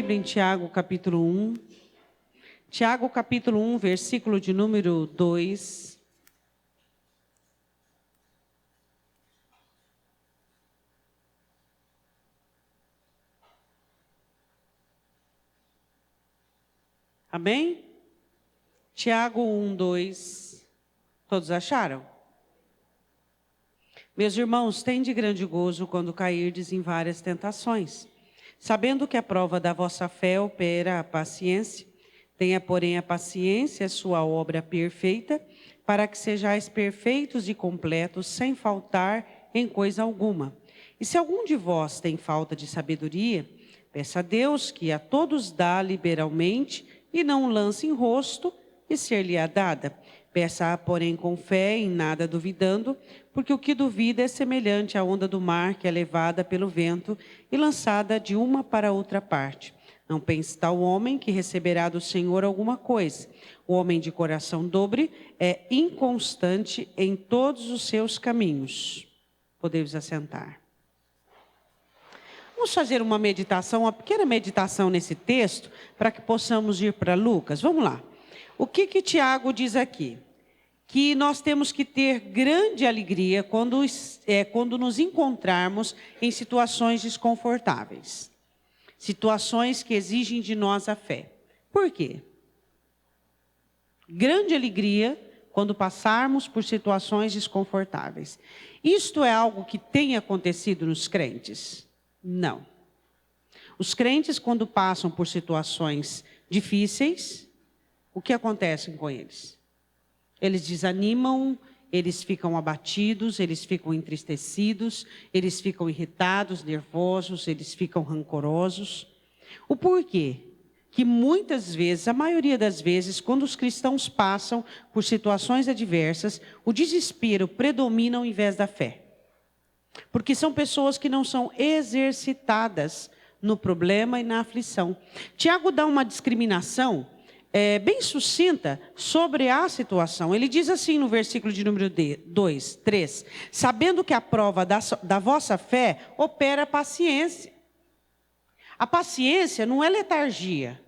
Bíblia em Tiago capítulo 1. Tiago capítulo 1, versículo de número 2. Amém? Tiago 1, 2. Todos acharam? Meus irmãos, tende grande gozo quando cairdes em várias tentações, sabendo que a prova da vossa fé opera a paciência. Tenha, porém, a paciência a sua obra perfeita, para que sejais perfeitos e completos, sem faltar em coisa alguma. E se algum de vós tem falta de sabedoria, peça a Deus, que a todos dá liberalmente, e não o lance em rosto, e ser-lhe-á dada. Peça-a, porém, com fé, em nada duvidando, porque o que duvida é semelhante à onda do mar, que é levada pelo vento e lançada de uma para outra parte. Não pense tal homem que receberá do Senhor alguma coisa. O homem de coração dobre é inconstante em todos os seus caminhos. Podemos assentar. Vamos fazer uma meditação, uma pequena meditação nesse texto, para que possamos ir para Lucas. Vamos lá. O que Tiago diz aqui? Que nós temos que ter grande alegria quando nos encontrarmos em situações desconfortáveis. Situações que exigem de nós a fé. Por quê? Grande alegria quando passarmos por situações desconfortáveis. Isto é algo que tem acontecido nos crentes? Não. Os crentes, quando passam por situações difíceis, o que acontece com eles? Eles desanimam, eles ficam abatidos, eles ficam entristecidos, eles ficam irritados, nervosos, eles ficam rancorosos. O porquê? Que muitas vezes, a maioria das vezes, quando os cristãos passam por situações adversas, o desespero predomina ao invés da fé. Porque são pessoas que não são exercitadas no problema e na aflição. Tiago dá uma discriminação bem sucinta sobre a situação. Ele diz assim no versículo de número 2, 3. Sabendo que a prova da vossa fé opera paciência. A paciência não é letargia.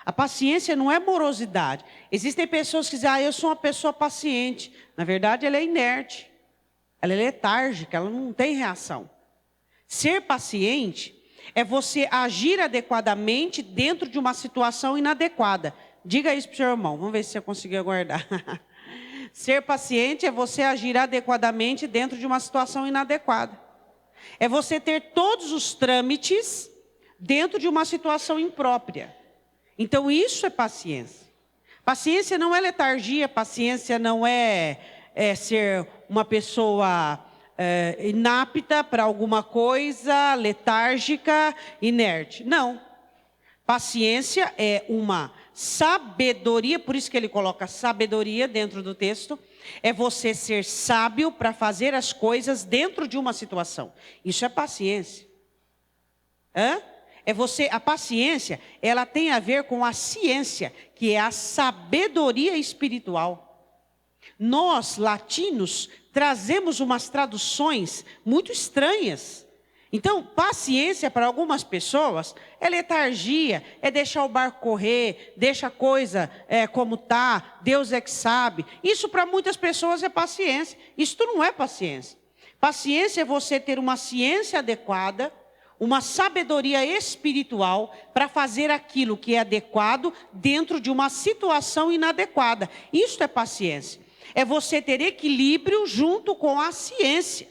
A paciência não é morosidade. Existem pessoas que dizem, eu sou uma pessoa paciente. Na verdade, ela é inerte. Ela é letárgica, ela não tem reação. Ser paciente é você agir adequadamente dentro de uma situação inadequada. Diga isso para o seu irmão, vamos ver se você conseguiu guardar. Ser paciente é você agir adequadamente dentro de uma situação inadequada. É você ter todos os trâmites dentro de uma situação imprópria. Então isso é paciência. Paciência não é letargia, paciência não é ser uma pessoa inapta para alguma coisa, letárgica, inerte. Não. Paciência é uma sabedoria, por isso que ele coloca sabedoria dentro do texto. É você ser sábio para fazer as coisas dentro de uma situação. Isso é paciência. A paciência, ela tem a ver com a ciência, que é a sabedoria espiritual. Nós, latinos, trazemos umas traduções muito estranhas. Então, paciência para algumas pessoas é letargia, é deixar o barco correr, deixa a coisa como está, Deus é que sabe. Isso para muitas pessoas é paciência. Isso não é paciência. Paciência é você ter uma ciência adequada, uma sabedoria espiritual para fazer aquilo que é adequado dentro de uma situação inadequada. Isso é paciência. É você ter equilíbrio junto com a ciência,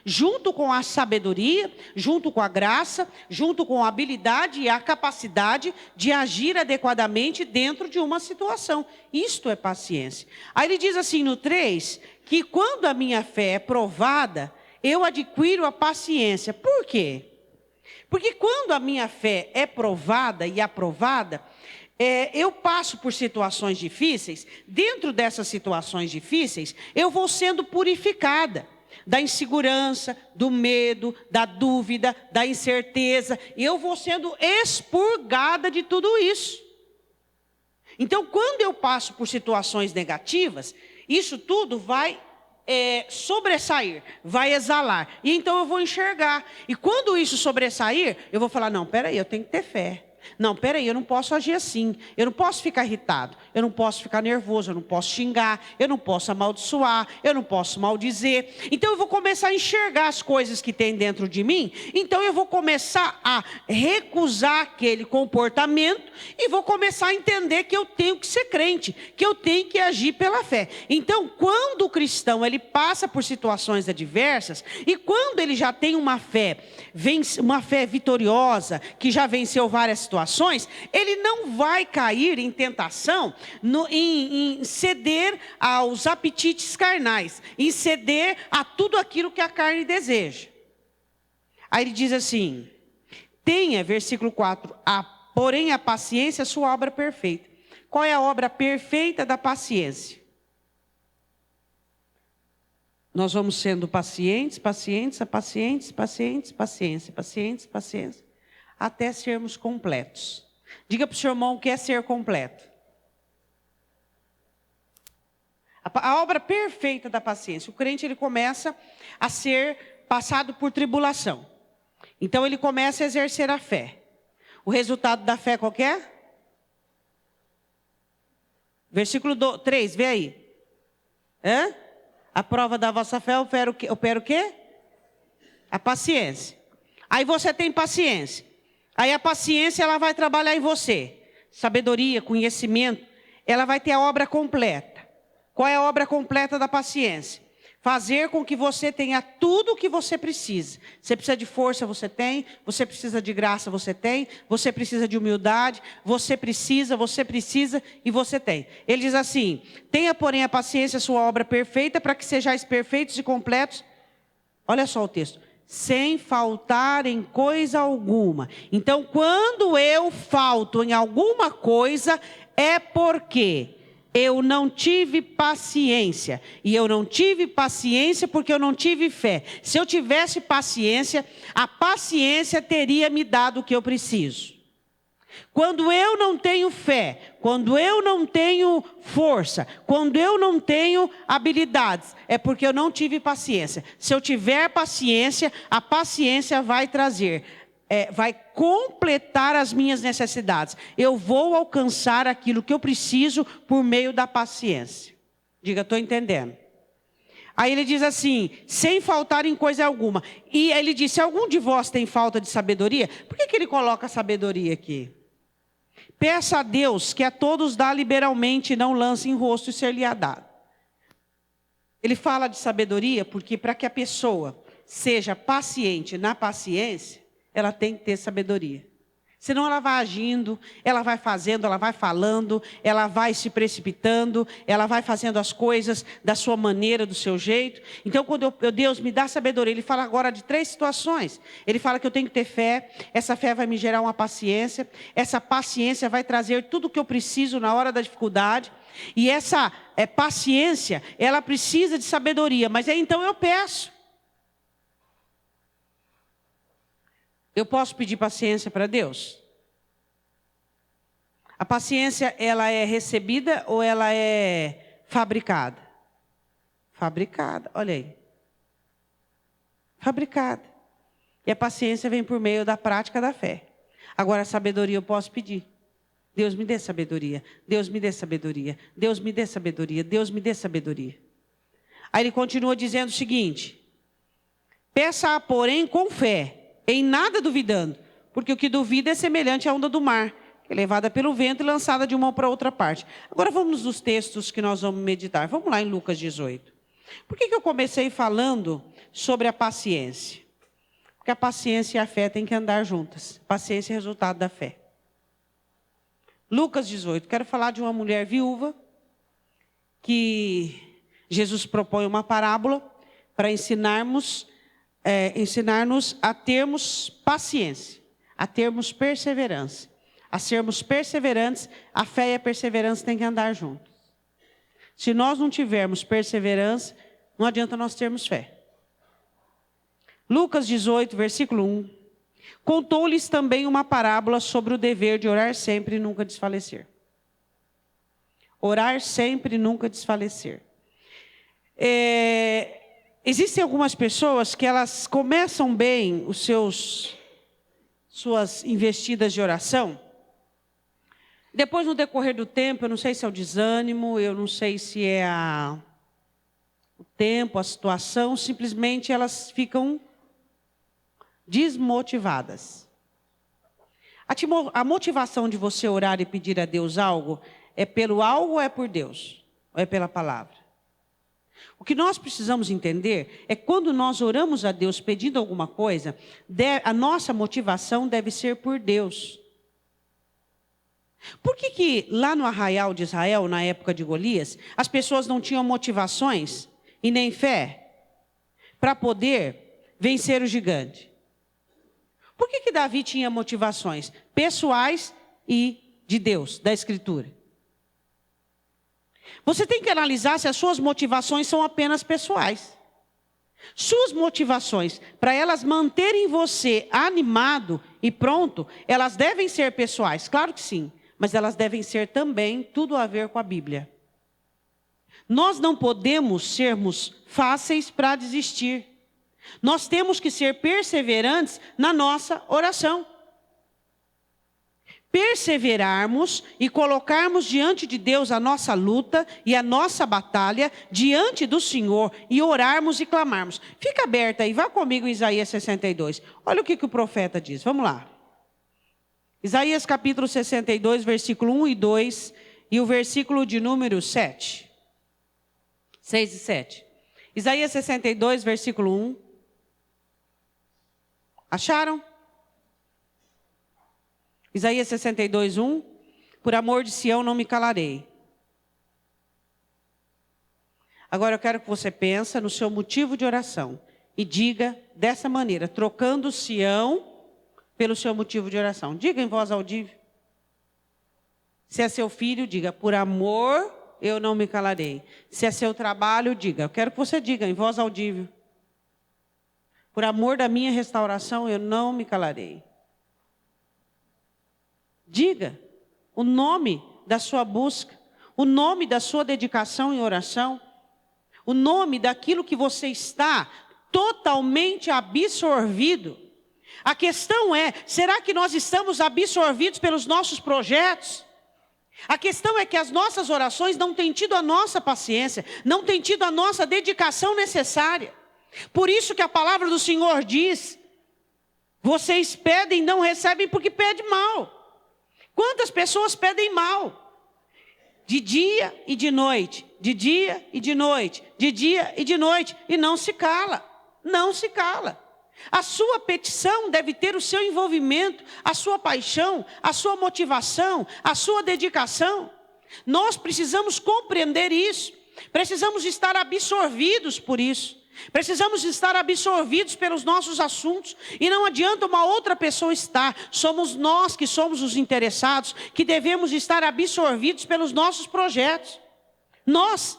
junto com a sabedoria, junto com a graça, junto com a habilidade e a capacidade de agir adequadamente dentro de uma situação. Isto é paciência. Aí ele diz assim no 3, que quando a minha fé é provada, eu adquiro a paciência. Por quê? Porque quando a minha fé é provada e aprovada, eu passo por situações difíceis. Dentro dessas situações difíceis, eu vou sendo purificada da insegurança, do medo, da dúvida, da incerteza. E eu vou sendo expurgada de tudo isso. Então, quando eu passo por situações negativas, isso tudo vai sobressair, vai exalar. E então eu vou enxergar. E quando isso sobressair, eu vou falar, não, peraí, eu tenho que ter fé. Não, peraí, eu não posso agir assim. Eu não posso ficar irritado. Eu não posso ficar nervoso. Eu não posso xingar. Eu não posso amaldiçoar. Eu não posso maldizer. Então eu vou começar a enxergar as coisas que tem dentro de mim. Então eu vou começar a recusar aquele comportamento e vou começar a entender que eu tenho que ser crente, que eu tenho que agir pela fé. Então, quando o cristão ele passa por situações adversas e quando ele já tem uma fé vitoriosa, que já venceu várias situações, ele não vai cair em tentação, em ceder aos apetites carnais, em ceder a tudo aquilo que a carne deseja. Aí ele diz assim, tenha, versículo 4, porém a paciência é sua obra perfeita. Qual é a obra perfeita da paciência? Nós vamos sendo pacientes, até sermos completos. Diga para o seu irmão o que é ser completo. A obra perfeita da paciência. O crente ele começa a ser passado por tribulação. Então ele começa a exercer a fé. O resultado da fé qual que é? Versículo 3, vê aí. A prova da vossa fé opera o quê? A paciência. Aí você tem paciência. Aí a paciência ela vai trabalhar em você. Sabedoria, conhecimento. Ela vai ter a obra completa. Qual é a obra completa da paciência? Fazer com que você tenha tudo o que você precisa. Você precisa de força, você tem. Você precisa de graça, você tem. Você precisa de humildade. Você precisa e você tem. Ele diz assim, tenha porém a paciência, sua obra perfeita, para que sejais perfeitos e completos. Olha só o texto. Sem faltar em coisa alguma. Então, quando eu falto em alguma coisa, é porque eu não tive paciência. E eu não tive paciência porque eu não tive fé. Se eu tivesse paciência, a paciência teria me dado o que eu preciso. Quando eu não tenho fé, quando eu não tenho força, quando eu não tenho habilidades, é porque eu não tive paciência. Se eu tiver paciência, a paciência vai trazer, vai completar as minhas necessidades. Eu vou alcançar aquilo que eu preciso por meio da paciência. Diga, estou entendendo. Aí ele diz assim, sem faltar em coisa alguma. E ele diz, se algum de vós tem falta de sabedoria, por que ele coloca sabedoria aqui? Peça a Deus que a todos dá liberalmente e não lance em rosto e ser-lhe-á dado. Ele fala de sabedoria porque para que a pessoa seja paciente na paciência, ela tem que ter sabedoria. Senão ela vai agindo, ela vai fazendo, ela vai falando, ela vai se precipitando, ela vai fazendo as coisas da sua maneira, do seu jeito. Então, quando Deus me dá sabedoria, Ele fala agora de 3 situações. Ele fala que eu tenho que ter fé, essa fé vai me gerar uma paciência, essa paciência vai trazer tudo o que eu preciso na hora da dificuldade. E essa paciência, ela precisa de sabedoria, mas aí então eu peço. Eu posso pedir paciência para Deus? A paciência, ela é recebida ou ela é fabricada? Fabricada, olha aí. Fabricada. E a paciência vem por meio da prática da fé. Agora, a sabedoria eu posso pedir. Deus me dê sabedoria. Deus me dê sabedoria. Deus me dê sabedoria. Deus me dê sabedoria. Aí ele continua dizendo o seguinte. Peça, porém, com fé. Em nada duvidando, porque o que duvida é semelhante à onda do mar, que é levada pelo vento e lançada de uma para outra parte. Agora vamos nos textos que nós vamos meditar. Vamos lá em Lucas 18. Por que eu comecei falando sobre a paciência? Porque a paciência e a fé têm que andar juntas. Paciência é resultado da fé. Lucas 18. Quero falar de uma mulher viúva que Jesus propõe uma parábola para ensinar-nos a termos paciência, a termos perseverança. A sermos perseverantes, a fé e a perseverança têm que andar juntos. Se nós não tivermos perseverança, não adianta nós termos fé. Lucas 18, versículo 1. Contou-lhes também uma parábola sobre o dever de orar sempre e nunca desfalecer. Orar sempre e nunca desfalecer. Existem algumas pessoas que elas começam bem suas investidas de oração. Depois, no decorrer do tempo, eu não sei se é o desânimo, eu não sei se é o tempo, a situação, simplesmente elas ficam desmotivadas. A motivação de você orar e pedir a Deus algo é pelo algo ou é por Deus? Ou é pela palavra? O que nós precisamos entender é quando nós oramos a Deus pedindo alguma coisa, a nossa motivação deve ser por Deus. Por que lá no arraial de Israel, na época de Golias, as pessoas não tinham motivações e nem fé para poder vencer o gigante? Por que Davi tinha motivações pessoais e de Deus, da Escritura? Você tem que analisar se as suas motivações são apenas pessoais. Suas motivações, para elas manterem você animado e pronto, elas devem ser pessoais, claro que sim, mas elas devem ser também tudo a ver com a Bíblia. Nós não podemos sermos fáceis para desistir. Nós temos que ser perseverantes na nossa oração. Perseverarmos e colocarmos diante de Deus a nossa luta e a nossa batalha diante do Senhor e orarmos e clamarmos. Fica aberta aí, vá comigo em Isaías 62. Olha o que o profeta diz, vamos lá. Isaías capítulo 62, versículo 1 e 2 e o versículo de número 7. 6 e 7. Isaías 62, versículo 1. Acharam? Isaías 62, 1. Por amor de Sião não me calarei. Agora eu quero que você pense no seu motivo de oração. E diga dessa maneira, trocando Sião pelo seu motivo de oração. Diga em voz audível. Se é seu filho, diga, por amor eu não me calarei. Se é seu trabalho, diga. Eu quero que você diga em voz audível. Por amor da minha restauração, eu não me calarei. Diga o nome da sua busca, o nome da sua dedicação em oração, o nome daquilo que você está totalmente absorvido. A questão é, será que nós estamos absorvidos pelos nossos projetos? A questão é que as nossas orações não têm tido a nossa paciência, não têm tido a nossa dedicação necessária. Por isso que a palavra do Senhor diz, vocês pedem e não recebem porque pedem mal. Quantas pessoas pedem mal? De dia e de noite, de dia e de noite, de dia e de noite, e não se cala, não se cala. A sua petição deve ter o seu envolvimento, a sua paixão, a sua motivação, a sua dedicação. Nós precisamos compreender isso, precisamos estar absorvidos por isso. Precisamos estar absorvidos pelos nossos assuntos. E não adianta uma outra pessoa estar. Somos nós que somos os interessados, que devemos estar absorvidos pelos nossos projetos. Nós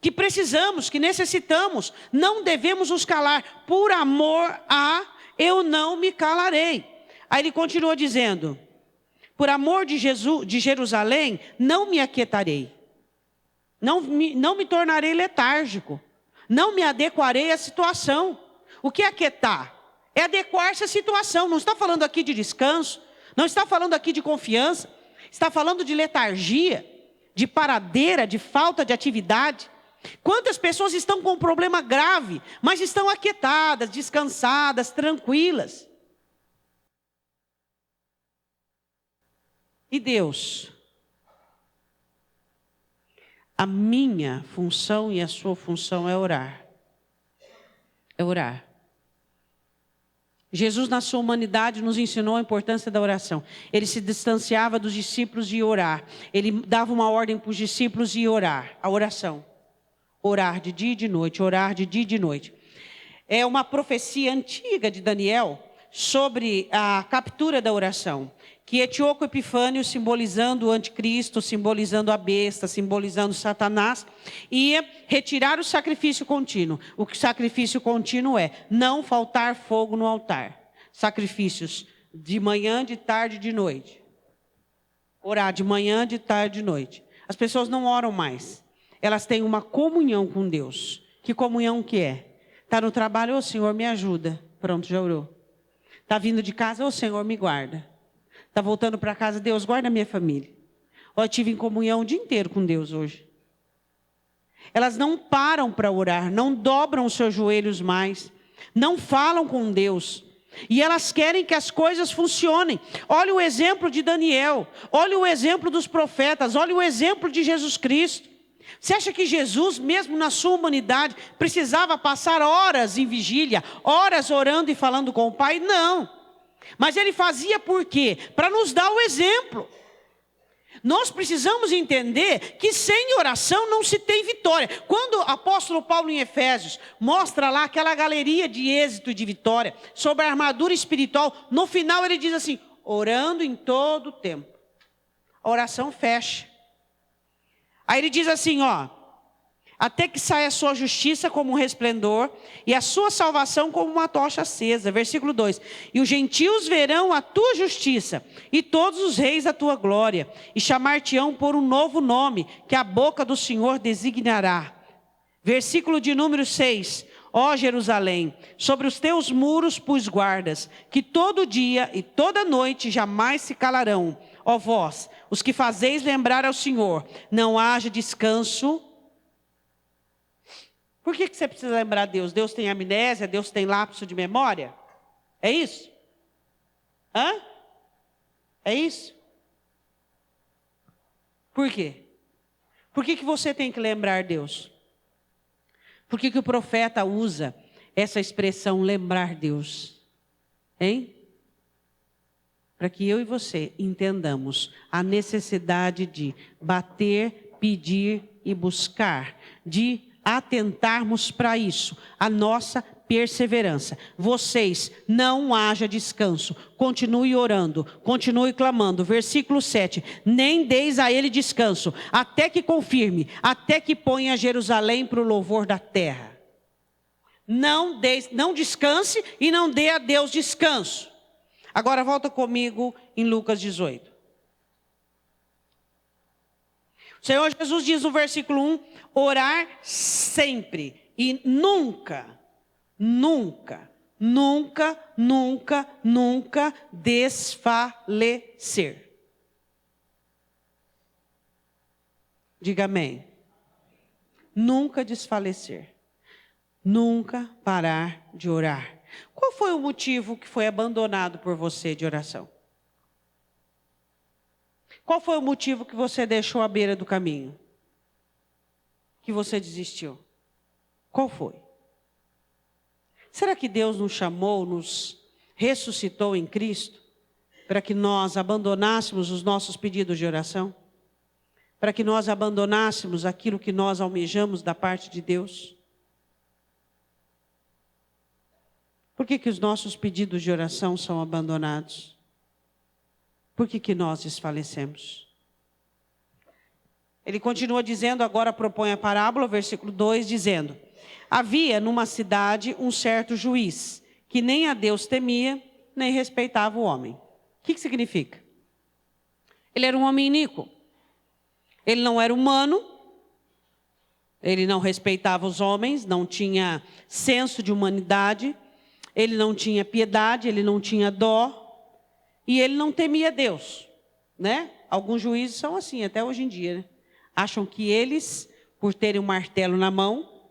que precisamos, que necessitamos, não devemos nos calar. Por amor a, eu não me calarei. Aí ele continua dizendo, por amor de Jerusalém, não me aquietarei. Não me tornarei letárgico. Não me adequarei à situação. O que é aquietar? É adequar-se à situação. Não está falando aqui de descanso. Não está falando aqui de confiança. Está falando de letargia, de paradeira, de falta de atividade. Quantas pessoas estão com um problema grave, mas estão aquietadas, descansadas, tranquilas. E Deus? A minha função e a sua função é orar. É orar. Jesus, na sua humanidade, nos ensinou a importância da oração. Ele se distanciava dos discípulos de orar. Ele dava uma ordem para os discípulos de orar. A oração. Orar de dia e de noite. Orar de dia e de noite. É uma profecia antiga de Daniel sobre a captura da oração. Que Etíoco Epifânio, simbolizando o anticristo, simbolizando a besta, simbolizando Satanás, ia retirar o sacrifício contínuo. O sacrifício contínuo é não faltar fogo no altar. Sacrifícios de manhã, de tarde, de noite. Orar de manhã, de tarde, de noite. As pessoas não oram mais. elas têm uma comunhão com Deus. Que comunhão que é? Está no trabalho, ô Senhor, me ajuda. Pronto, já orou. Está vindo de casa, ô Senhor, me guarda. Está voltando para casa, Deus, guarda a minha família. Eu estive em comunhão o dia inteiro com Deus hoje. Elas não param para orar, não dobram os seus joelhos mais, não falam com Deus. E elas querem que as coisas funcionem. Olha o exemplo de Daniel, olha o exemplo dos profetas, olha o exemplo de Jesus Cristo. Você acha que Jesus, mesmo na sua humanidade, precisava passar horas em vigília, horas orando e falando com o Pai? Não. Mas ele fazia por quê? Para nos dar o exemplo. Nós precisamos entender que sem oração não se tem vitória. Quando o apóstolo Paulo em Efésios mostra lá aquela galeria de êxito e de vitória sobre a armadura espiritual, no final ele diz assim, orando em todo o tempo. A oração fecha. Aí ele diz assim, até que saia a sua justiça como um resplendor e a sua salvação como uma tocha acesa. Versículo 2. E os gentios verão a tua justiça e todos os reis a tua glória. E chamar-te-ão por um novo nome que a boca do Senhor designará. Versículo de número 6. Ó Jerusalém, sobre os teus muros pus guardas, que todo dia e toda noite jamais se calarão. Ó vós, os que fazeis lembrar ao Senhor, não haja descanso. Por que você precisa lembrar Deus? Deus tem amnésia? Deus tem lapso de memória? É isso? É isso? Por quê? Por que você tem que lembrar Deus? Por que o profeta usa essa expressão lembrar Deus? Hein? Para que eu e você entendamos a necessidade de bater, pedir e buscar, de atentarmos para isso, a nossa perseverança. Vocês, não haja descanso, continue orando, continue clamando. Versículo 7, nem deis a ele descanso, até que confirme, até que ponha Jerusalém para o louvor da terra. Não descanse e não dê a Deus descanso. Agora volta comigo em Lucas 18. O Senhor Jesus diz no versículo 1, orar sempre e nunca desfalecer. Diga amém. Nunca desfalecer. Nunca parar de orar. Qual foi o motivo que foi abandonado por você de oração? Qual foi o motivo que você deixou à beira do caminho? Que você desistiu? Qual foi? Será que Deus nos chamou, nos ressuscitou em Cristo, para que nós abandonássemos os nossos pedidos de oração? Para que nós abandonássemos aquilo que nós almejamos da parte de Deus? Por que os nossos pedidos de oração são abandonados? Por que nós desfalecemos? Ele continua dizendo, agora propõe a parábola, versículo 2, dizendo: havia numa cidade um certo juiz, que nem a Deus temia, nem respeitava o homem. O que significa? Ele era um homem iníquo. Ele não era humano, ele não respeitava os homens, não tinha senso de humanidade, ele não tinha piedade, ele não tinha dó, e ele não temia Deus, né? Alguns juízes são assim, até hoje em dia, né? Acham que eles, por terem um martelo na mão,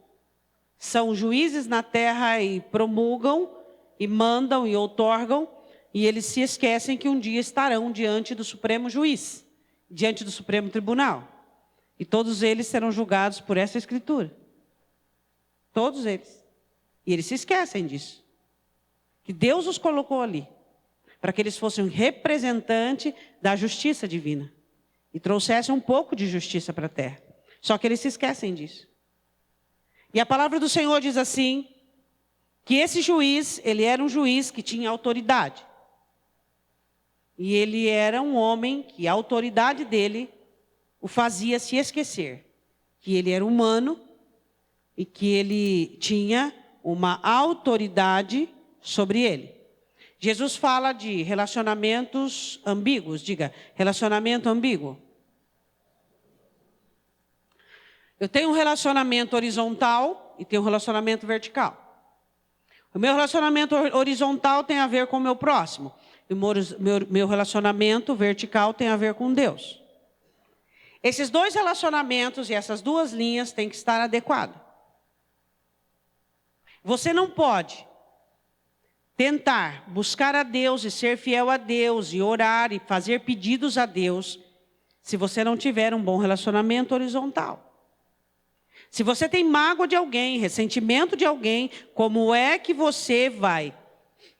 são juízes na terra e promulgam, e mandam e outorgam, e eles se esquecem que um dia estarão diante do Supremo Juiz, diante do Supremo Tribunal. E todos eles serão julgados por essa Escritura. Todos eles. E eles se esquecem disso. Que Deus os colocou ali, para que eles fossem um representante da justiça divina. E trouxessem um pouco de justiça para a terra. Só que eles se esquecem disso. E a palavra do Senhor diz assim, que esse juiz, ele era um juiz que tinha autoridade. E ele era um homem que a autoridade dele o fazia se esquecer. Que ele era humano e que ele tinha uma autoridade sobre ele. Jesus fala de relacionamentos ambíguos. Diga, relacionamento ambíguo. Eu tenho um relacionamento horizontal e tenho um relacionamento vertical. O meu relacionamento horizontal tem a ver com o meu próximo. E o meu relacionamento vertical tem a ver com Deus. Esses dois relacionamentos e essas duas linhas têm que estar adequados. Você não pode tentar buscar a Deus e ser fiel a Deus e orar e fazer pedidos a Deus se você não tiver um bom relacionamento horizontal. Se você tem mágoa de alguém, ressentimento de alguém, como é que você vai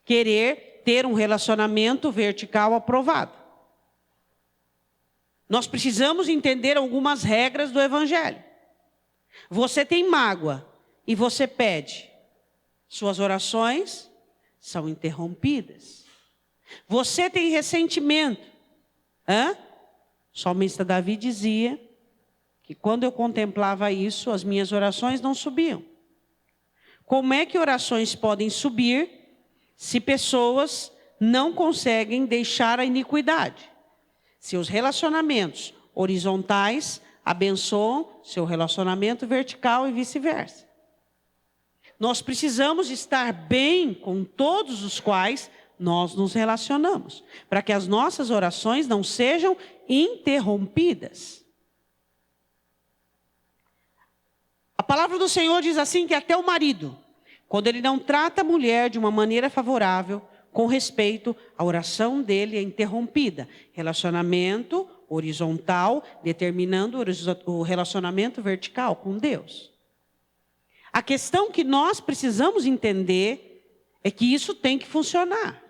querer ter um relacionamento vertical aprovado? Nós precisamos entender algumas regras do Evangelho. Você tem mágoa e você pede, suas orações são interrompidas. Você tem ressentimento. O salmista Davi dizia que quando eu contemplava isso, as minhas orações não subiam. Como é que orações podem subir se pessoas não conseguem deixar a iniquidade? Seus relacionamentos horizontais abençoam seu relacionamento vertical e vice-versa. Nós precisamos estar bem com todos os quais nós nos relacionamos, para que as nossas orações não sejam interrompidas. A palavra do Senhor diz assim que até o marido, quando ele não trata a mulher de uma maneira favorável, com respeito, a oração dele é interrompida. Relacionamento horizontal, determinando o relacionamento vertical com Deus. A questão que nós precisamos entender é que isso tem que funcionar.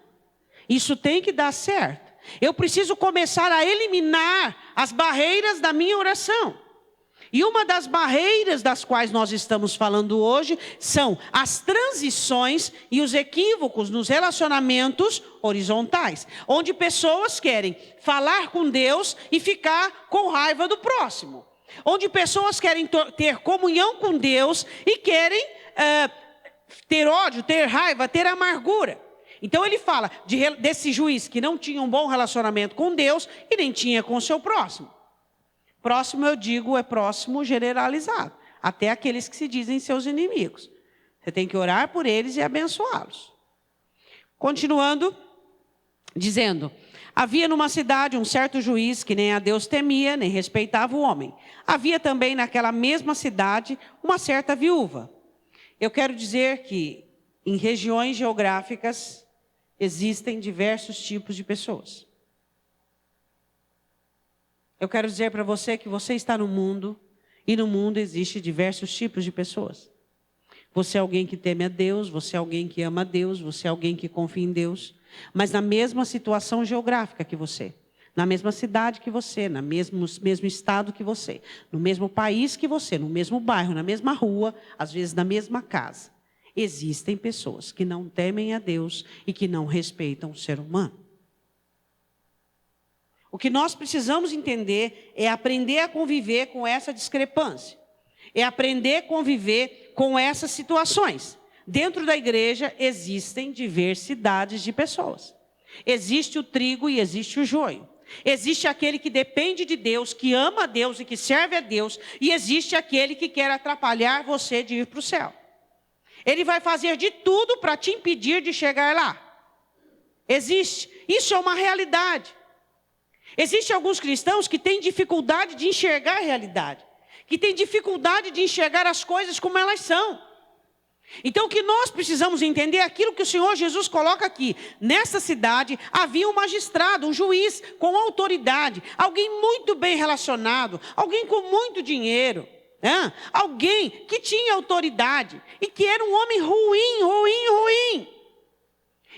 Isso tem que dar certo. Eu preciso começar a eliminar as barreiras da minha oração. E uma das barreiras das quais nós estamos falando hoje são as transições e os equívocos nos relacionamentos horizontais, onde pessoas querem falar com Deus e ficar com raiva do próximo. Onde pessoas querem ter comunhão com Deus e querem ter ódio, ter raiva, ter amargura. Então ele fala desse juiz que não tinha um bom relacionamento com Deus e nem tinha com o seu próximo. Próximo, eu digo, é próximo generalizado. Até aqueles que se dizem seus inimigos. Você tem que orar por eles e abençoá-los. Continuando, dizendo: havia numa cidade um certo juiz que nem a Deus temia, nem respeitava o homem. Havia também naquela mesma cidade uma certa viúva. Eu quero dizer que em regiões geográficas existem diversos tipos de pessoas. Eu quero dizer para você que você está no mundo, e no mundo existe diversos tipos de pessoas. Você é alguém que teme a Deus, você é alguém que ama a Deus, você é alguém que confia em Deus, mas na mesma situação geográfica que você, na mesma cidade que você, no mesmo estado que você, no mesmo país que você, no mesmo bairro, na mesma rua, às vezes na mesma casa. Existem pessoas que não temem a Deus e que não respeitam o ser humano. O que nós precisamos entender é aprender a conviver com essa discrepância. É aprender a conviver com essas situações. Dentro da igreja existem diversidades de pessoas. Existe o trigo e existe o joio. Existe aquele que depende de Deus, que ama a Deus e que serve a Deus. E existe aquele que quer atrapalhar você de ir para o céu. Ele vai fazer de tudo para te impedir de chegar lá. Existe. Isso é uma realidade. Existem alguns cristãos que têm dificuldade de enxergar a realidade, que têm dificuldade de enxergar as coisas como elas são. Então o que nós precisamos entender é aquilo que o Senhor Jesus coloca aqui. Nessa cidade havia um magistrado, um juiz com autoridade, alguém muito bem relacionado, alguém com muito dinheiro, alguém que tinha autoridade e que era um homem ruim.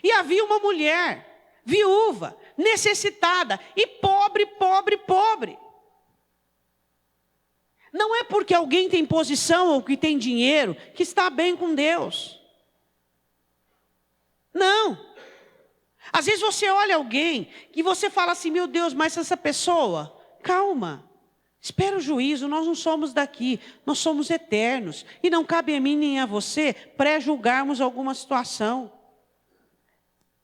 E havia uma mulher, viúva, necessitada e pobre. Não é porque alguém tem posição ou que tem dinheiro que está bem com Deus. Não. Às vezes você olha alguém que você fala assim: meu Deus, mas essa pessoa, calma, espera o juízo, nós não somos daqui, nós somos eternos. E não cabe a mim nem a você pré-julgarmos alguma situação.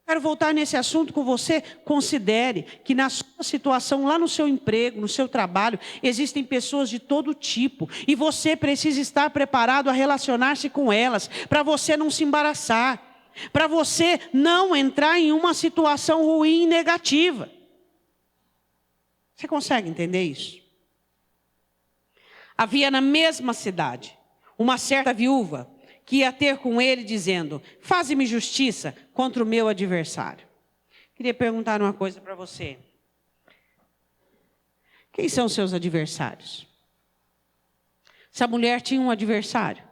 Quero voltar nesse assunto com você. Considere que na sua situação, lá no seu emprego, no seu trabalho, existem pessoas de todo tipo. E você precisa estar preparado a relacionar-se com elas, para você não se embaraçar, para você não entrar em uma situação ruim e negativa. Você consegue entender isso? Havia na mesma cidade uma certa viúva que ia ter com ele dizendo: faze-me justiça contra o meu adversário. Queria perguntar uma coisa para você. Quem são seus adversários? Essa mulher tinha um adversário.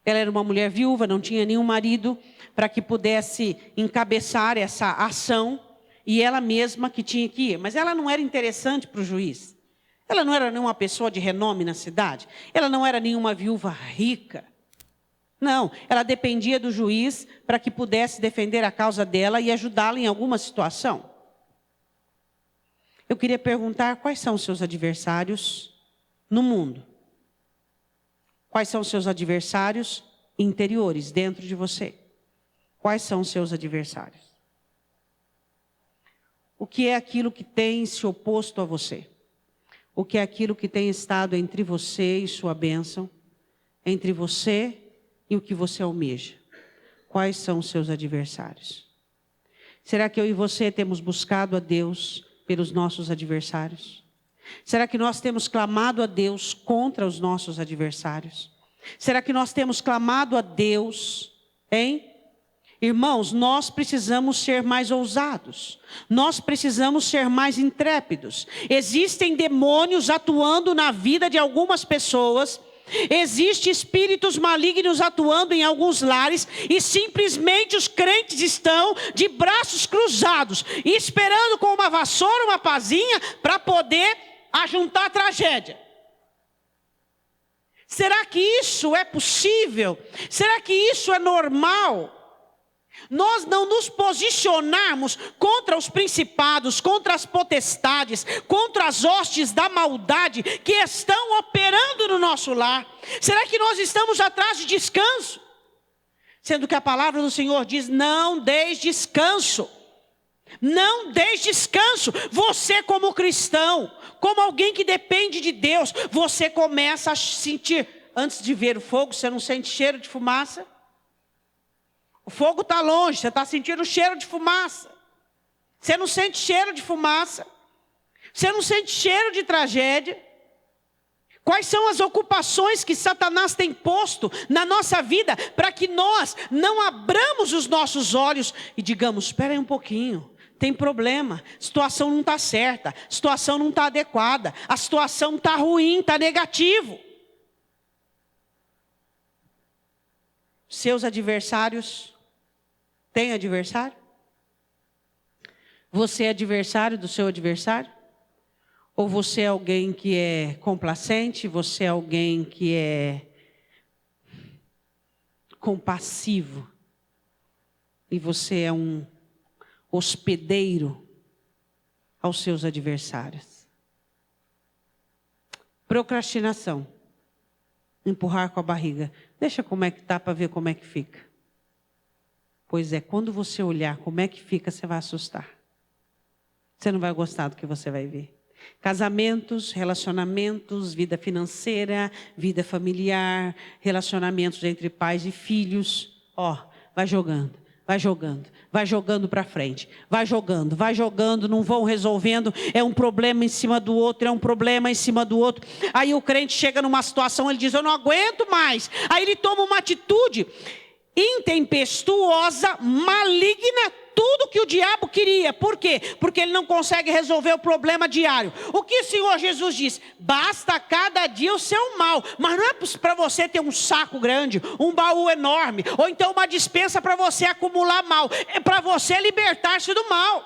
Ela era uma mulher viúva, não tinha nenhum marido para que pudesse encabeçar essa ação. E ela mesma que tinha que ir. Mas ela não era interessante para o juiz. Ela não era nenhuma pessoa de renome na cidade. Ela não era nenhuma viúva rica. Não, ela dependia do juiz para que pudesse defender a causa dela e ajudá-la em alguma situação. Eu queria perguntar: quais são os seus adversários no mundo? Quais são os seus adversários interiores, dentro de você? Quais são os seus adversários? O que é aquilo que tem se oposto a você? O que é aquilo que tem estado entre você e sua bênção? Entre você e o que você almeja? Quais são os seus adversários? Será que eu e você temos buscado a Deus pelos nossos adversários? Será que nós temos clamado a Deus contra os nossos adversários? Será que nós temos clamado a Deus, hein? Irmãos, nós precisamos ser mais ousados. Nós precisamos ser mais intrépidos. Existem demônios atuando na vida de algumas pessoas. Existem espíritos malignos atuando em alguns lares. E simplesmente os crentes estão de braços cruzados, esperando com uma vassoura, uma pazinha, para poder ajuntar a tragédia. Será que isso é possível? Será que isso é normal? Nós não nos posicionarmos contra os principados, contra as potestades, contra as hostes da maldade que estão operando no nosso lar. Será que nós estamos atrás de descanso? Sendo que a palavra do Senhor diz: não deis descanso. Não deis descanso. Você, como cristão, como alguém que depende de Deus, você começa a sentir, antes de ver o fogo, você não sente cheiro de fumaça? O fogo está longe, você está sentindo cheiro de fumaça. Você não sente cheiro de fumaça. Você não sente cheiro de tragédia. Quais são as ocupações que Satanás tem posto na nossa vida para que nós não abramos os nossos olhos e digamos: espera aí um pouquinho, tem problema, a situação não está certa, a situação não está adequada, a situação está ruim, está negativo. Seus adversários, tem adversário? Você é adversário do seu adversário? Ou você é alguém que é complacente? Você é alguém que é compassivo? E você é um hospedeiro aos seus adversários? Procrastinação. Empurrar com a barriga. Deixa como é que está para ver como é que fica. Pois é, quando você olhar como é que fica, você vai assustar. Você não vai gostar do que você vai ver. Casamentos, relacionamentos, vida financeira, vida familiar, relacionamentos entre pais e filhos. Vai jogando. Vai jogando, vai jogando para frente, vai jogando, não vão resolvendo, é um problema em cima do outro, é um problema em cima do outro. Aí o crente chega numa situação, ele diz: eu não aguento mais. Aí ele toma uma atitude intempestuosa, maligna, tudo que o diabo queria. Por quê? Porque ele não consegue resolver o problema diário. O que o Senhor Jesus diz? Basta cada dia o seu mal. Mas não é para você ter um saco grande, um baú enorme, ou então uma despensa para você acumular mal. É para você libertar-se do mal.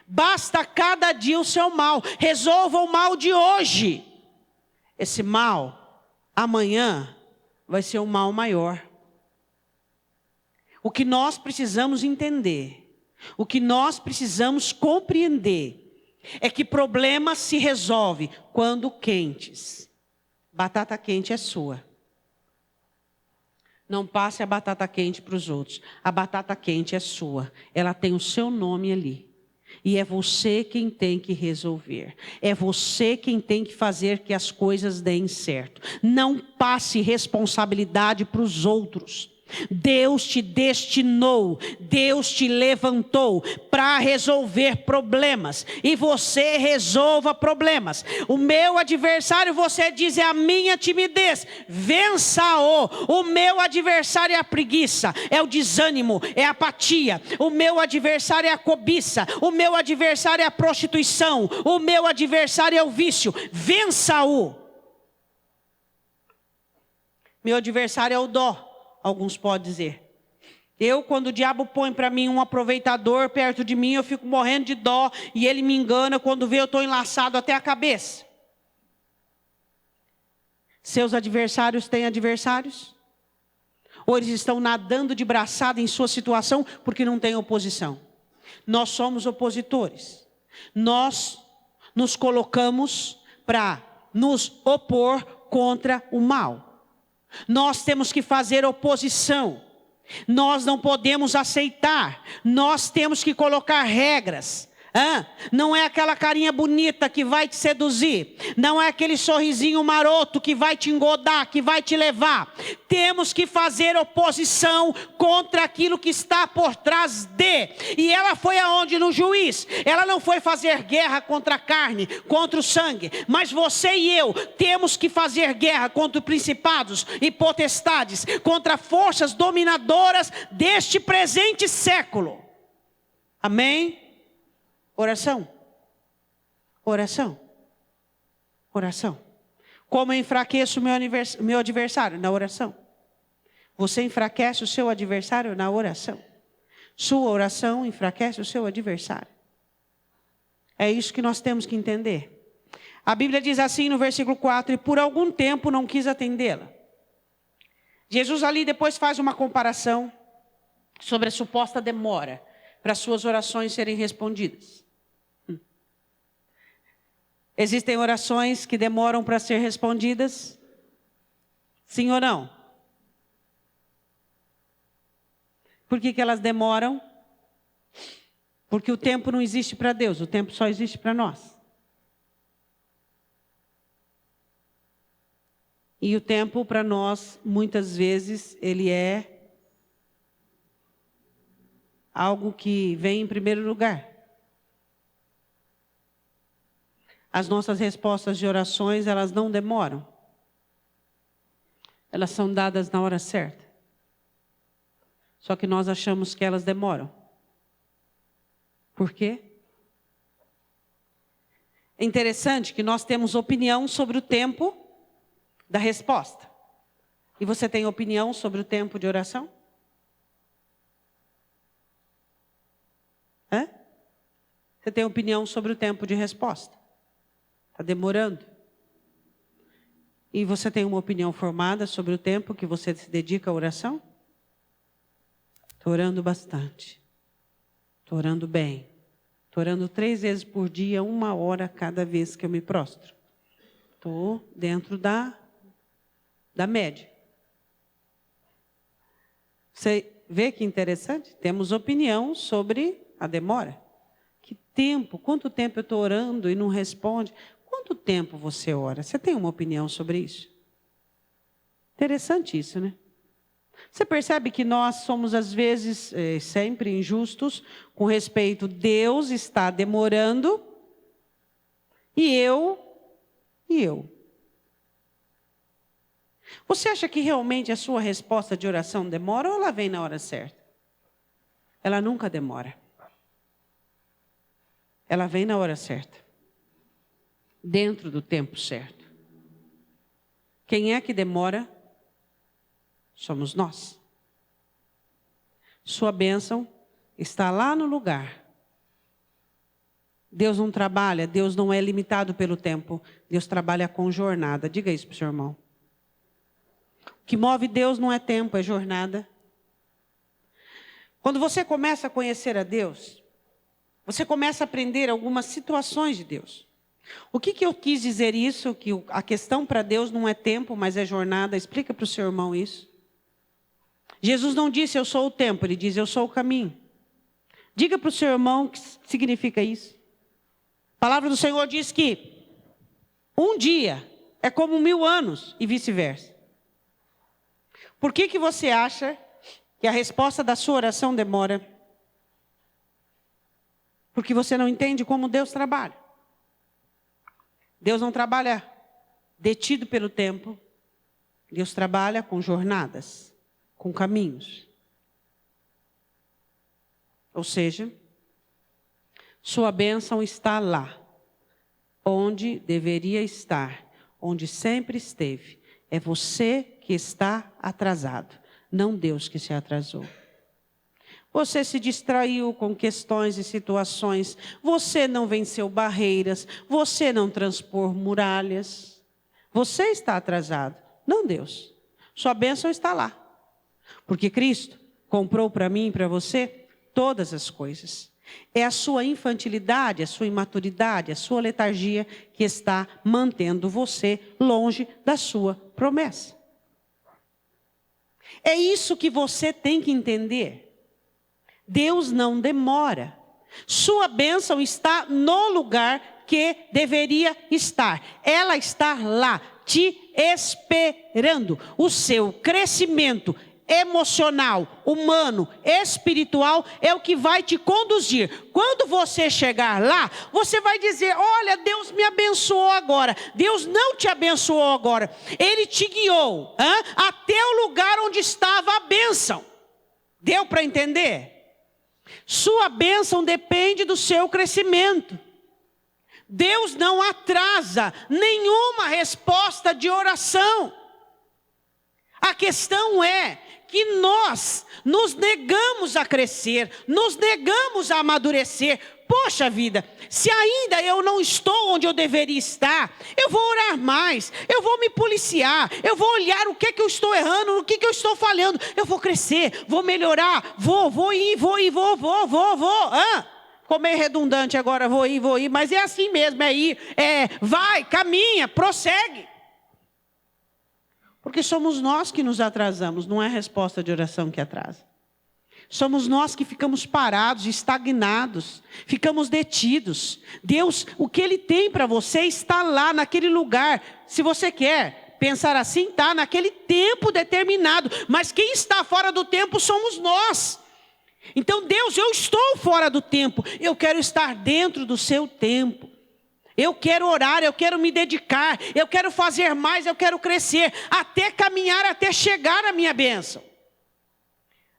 Basta cada dia o seu mal. Resolva o mal de hoje. Esse mal, amanhã, vai ser um mal maior. O que nós precisamos entender, o que nós precisamos compreender, é que problema se resolve quando quentes. Batata quente é sua. Não passe a batata quente para os outros. A batata quente é sua. Ela tem o seu nome ali. E é você quem tem que resolver. É você quem tem que fazer que as coisas deem certo. Não passe responsabilidade para os outros. Deus te destinou, Deus te levantou para resolver problemas. E você resolva problemas. O meu adversário, você diz, é a minha timidez. Vença-o. O meu adversário é a preguiça, é o desânimo, é a apatia. O meu adversário é a cobiça. O meu adversário é a prostituição. O meu adversário é o vício. Vença-o. Meu adversário é o dó. Alguns podem dizer. Quando o diabo põe para mim um aproveitador perto de mim, eu fico morrendo de dó. E ele me engana, quando vê eu estou enlaçado até a cabeça. Seus adversários têm adversários? Ou eles estão nadando de braçada em sua situação porque não tem oposição? Nós somos opositores. Nós nos colocamos para nos opor contra o mal. Nós temos que fazer oposição. Nós não podemos aceitar. Nós temos que colocar regras. Não é aquela carinha bonita que vai te seduzir. Não é aquele sorrisinho maroto que vai te engodar, que vai te levar. Temos que fazer oposição contra aquilo que está por trás de. E ela foi aonde? No juiz. Ela não foi fazer guerra contra a carne, contra o sangue. Mas você e eu temos que fazer guerra contra principados e potestades, contra forças dominadoras deste presente século. Amém? Oração. Oração. Oração. Como eu enfraqueço o meu adversário? Na oração. Você enfraquece o seu adversário na oração. Sua oração enfraquece o seu adversário. É isso que nós temos que entender. A Bíblia diz assim no versículo 4, e por algum tempo não quis atendê-la. Jesus ali depois faz uma comparação sobre a suposta demora para suas orações serem respondidas. Existem orações que demoram para ser respondidas? Sim ou não? Por que elas demoram? Porque o tempo não existe para Deus, o tempo só existe para nós. E o tempo para nós, muitas vezes, ele é algo que vem em primeiro lugar. As nossas respostas de orações, elas não demoram. Elas são dadas na hora certa. Só que nós achamos que elas demoram. Por quê? É interessante que nós temos opinião sobre o tempo da resposta. E você tem opinião sobre o tempo de oração? Você tem opinião sobre o tempo de resposta? Está demorando. E você tem uma opinião formada sobre o tempo que você se dedica à oração? Estou orando bastante. Estou orando bem. Estou orando 3 vezes por dia, 1 hora cada vez que eu me prostro. Estou dentro da média. Você vê que interessante? Temos opinião sobre a demora. Que tempo? Quanto tempo eu estou orando e não responde? Quanto tempo você ora? Você tem uma opinião sobre isso? Interessante isso, né? Você percebe que nós somos, às vezes, sempre injustos com respeito, Deus está demorando e eu. Você acha que realmente a sua resposta de oração demora ou ela vem na hora certa? Ela nunca demora. Ela vem na hora certa. Dentro do tempo certo. Quem é que demora? Somos nós. Sua bênção está lá no lugar. Deus não trabalha, Deus não é limitado pelo tempo. Deus trabalha com jornada. Diga isso para o seu irmão. O que move Deus não é tempo, é jornada. Quando você começa a conhecer a Deus, você começa a aprender algumas situações de Deus. O que eu quis dizer isso? Que a questão para Deus não é tempo, mas é jornada. Explica para o seu irmão isso. Jesus não disse eu sou o tempo, ele diz eu sou o caminho. Diga para o seu irmão o que significa isso. A palavra do Senhor diz que um dia é como 1000 anos e vice-versa. Por que você acha que a resposta da sua oração demora? Porque você não entende como Deus trabalha. Deus não trabalha detido pelo tempo. Deus trabalha com jornadas, com caminhos. Ou seja, sua bênção está lá, onde deveria estar, onde sempre esteve. É você que está atrasado, não Deus que se atrasou. Você se distraiu com questões e situações, você não venceu barreiras, você não transpôs muralhas. Você está atrasado, não Deus. Sua bênção está lá, porque Cristo comprou para mim e para você todas as coisas. É a sua infantilidade, a sua imaturidade, a sua letargia que está mantendo você longe da sua promessa. É isso que você tem que entender. Deus não demora. Sua bênção está no lugar que deveria estar. Ela está lá, te esperando. O seu crescimento emocional, humano, espiritual é o que vai te conduzir. Quando você chegar lá, você vai dizer, olha, Deus me abençoou agora. Deus não te abençoou agora. Ele te guiou até o lugar onde estava a bênção. Deu para entender? Sua bênção depende do seu crescimento. Deus não atrasa nenhuma resposta de oração. A questão é que nós nos negamos a crescer, nos negamos a amadurecer. Poxa vida, se ainda eu não estou onde eu deveria estar, eu vou orar mais, eu vou me policiar, eu vou olhar o que é que eu estou errando, o que é que eu estou falhando, eu vou crescer, vou melhorar, vou. Ficou meio redundante agora, vou ir, mas é assim mesmo, é ir, vai, caminha, prossegue. Porque somos nós que nos atrasamos, não é a resposta de oração que atrasa. Somos nós que ficamos parados, estagnados, ficamos detidos. Deus, o que Ele tem para você está lá, naquele lugar. Se você quer pensar assim, está naquele tempo determinado. Mas quem está fora do tempo somos nós. Então, Deus, eu estou fora do tempo. Eu quero estar dentro do seu tempo. Eu quero orar, eu quero me dedicar, eu quero fazer mais, eu quero crescer, até caminhar, até chegar à minha bênção.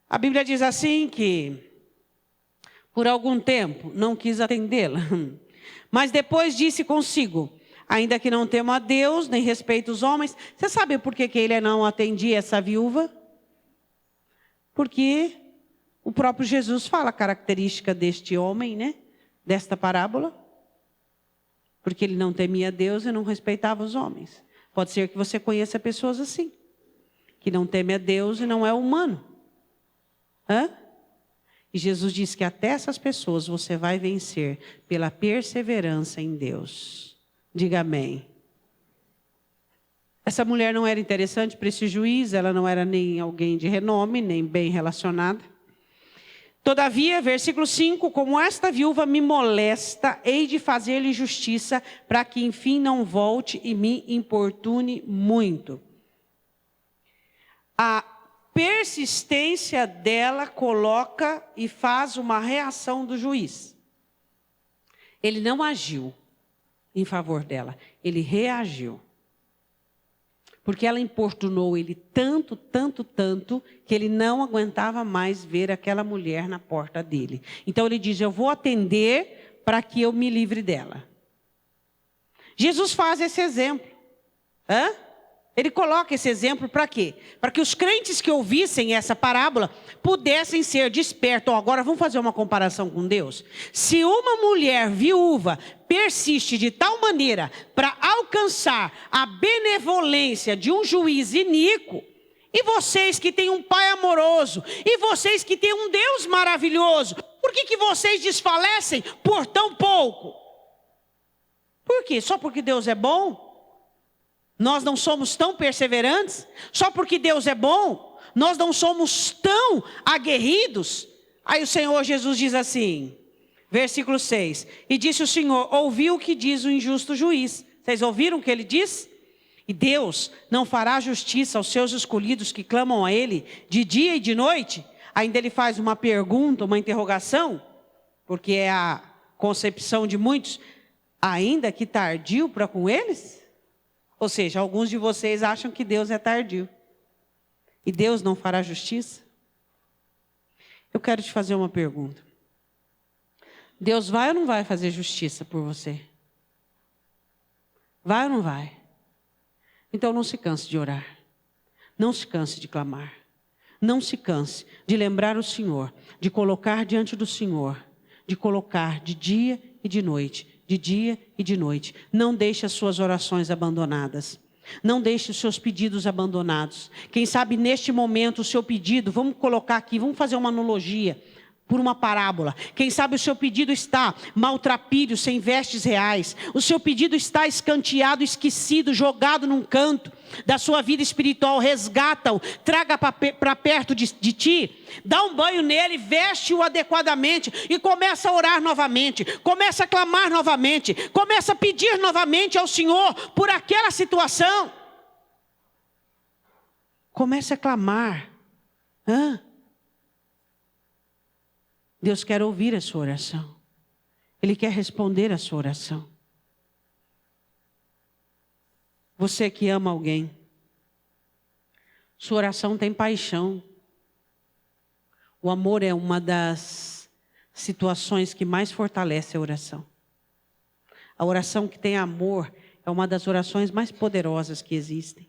A Bíblia diz assim que, por algum tempo, não quis atendê-la, mas depois disse consigo, ainda que não temo a Deus, nem respeito os homens. Você sabe por que ele não atendia essa viúva? Porque o próprio Jesus fala a característica deste homem, né? Desta parábola. Porque ele não temia Deus e não respeitava os homens. Pode ser que você conheça pessoas assim, que não teme a Deus e não é humano. E Jesus diz que até essas pessoas você vai vencer pela perseverança em Deus. Diga amém. Essa mulher não era interessante para esse juiz, ela não era nem alguém de renome, nem bem relacionada. Todavia, versículo 5, como esta viúva me molesta, hei de fazer-lhe justiça, para que enfim não volte e me importune muito. A persistência dela coloca e faz uma reação do juiz. Ele não agiu em favor dela, ele reagiu. Porque ela importunou ele tanto, que ele não aguentava mais ver aquela mulher na porta dele. Então ele diz, eu vou atender para que eu me livre dela. Jesus faz esse exemplo. Ele coloca esse exemplo para quê? Para que os crentes que ouvissem essa parábola pudessem ser despertos. Agora vamos fazer uma comparação com Deus. Se uma mulher viúva persiste de tal maneira para alcançar a benevolência de um juiz iníquo, e vocês que têm um pai amoroso, e vocês que têm um Deus maravilhoso, por que vocês desfalecem por tão pouco? Por quê? Só porque Deus é bom? Nós não somos tão perseverantes? Só porque Deus é bom? Nós não somos tão aguerridos? Aí o Senhor Jesus diz assim, versículo 6. E disse o Senhor, ouvi o que diz o injusto juiz. Vocês ouviram o que ele diz? E Deus não fará justiça aos seus escolhidos que clamam a Ele de dia e de noite? Ainda ele faz uma pergunta, uma interrogação, porque é a concepção de muitos, ainda que tardio para com eles? Ou seja, alguns de vocês acham que Deus é tardio. E Deus não fará justiça? Eu quero te fazer uma pergunta. Deus vai ou não vai fazer justiça por você? Vai ou não vai? Então não se canse de orar. Não se canse de clamar. Não se canse de lembrar o Senhor, de colocar diante do Senhor, de colocar de dia e de noite, de dia e de noite. Não deixe as suas orações abandonadas. Não deixe os seus pedidos abandonados. Quem sabe neste momento o seu pedido, vamos colocar aqui, vamos fazer uma analogia, por uma parábola. Quem sabe o seu pedido está maltrapilho, sem vestes reais. O seu pedido está escanteado, esquecido, jogado num canto da sua vida espiritual. Resgata-o, traga para perto de ti, dá um banho nele, veste-o adequadamente e começa a orar novamente, começa a clamar novamente, começa a pedir novamente ao Senhor por aquela situação. Comece a clamar. Deus quer ouvir a sua oração. Ele quer responder a sua oração. Você que ama alguém, sua oração tem paixão. O amor é uma das situações que mais fortalece a oração. A oração que tem amor é uma das orações mais poderosas que existem.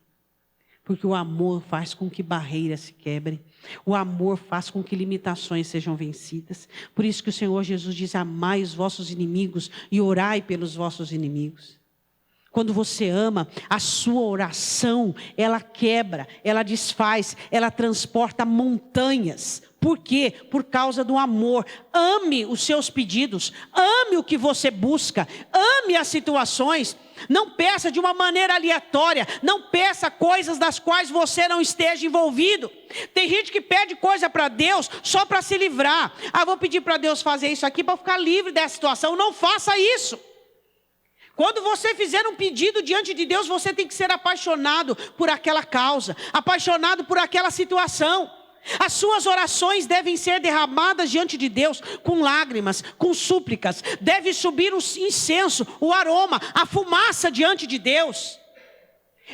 Porque o amor faz com que barreiras se quebrem. O amor faz com que limitações sejam vencidas. Por isso que o Senhor Jesus diz, amai os vossos inimigos e orai pelos vossos inimigos. Quando você ama, a sua oração, ela quebra, ela desfaz, ela transporta montanhas. Por quê? Por causa do amor. Ame os seus pedidos, ame o que você busca, ame as situações. Não peça de uma maneira aleatória, não peça coisas das quais você não esteja envolvido. Tem gente que pede coisa para Deus só para se livrar. Vou pedir para Deus fazer isso aqui para ficar livre dessa situação. Não faça isso. Quando você fizer um pedido diante de Deus, você tem que ser apaixonado por aquela causa, apaixonado por aquela situação. As suas orações devem ser derramadas diante de Deus com lágrimas, com súplicas. Deve subir o incenso, o aroma, a fumaça diante de Deus.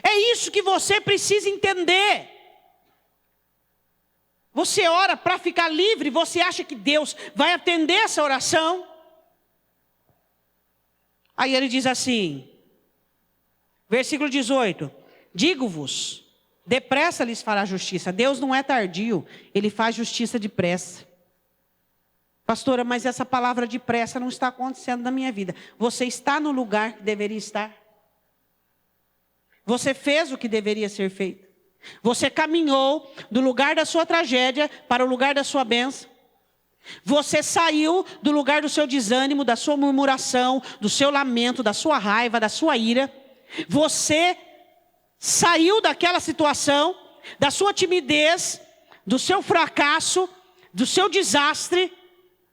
É isso que você precisa entender. Você ora para ficar livre, você acha que Deus vai atender essa oração? Aí ele diz assim, versículo 18, digo-vos, depressa lhes fará justiça. Deus não é tardio, Ele faz justiça depressa. Pastora, mas essa palavra depressa não está acontecendo na minha vida. Você está no lugar que deveria estar. Você fez o que deveria ser feito. Você caminhou do lugar da sua tragédia para o lugar da sua bênção. Você saiu do lugar do seu desânimo, da sua murmuração, do seu lamento, da sua raiva, da sua ira. Você saiu daquela situação, da sua timidez, do seu fracasso, do seu desastre,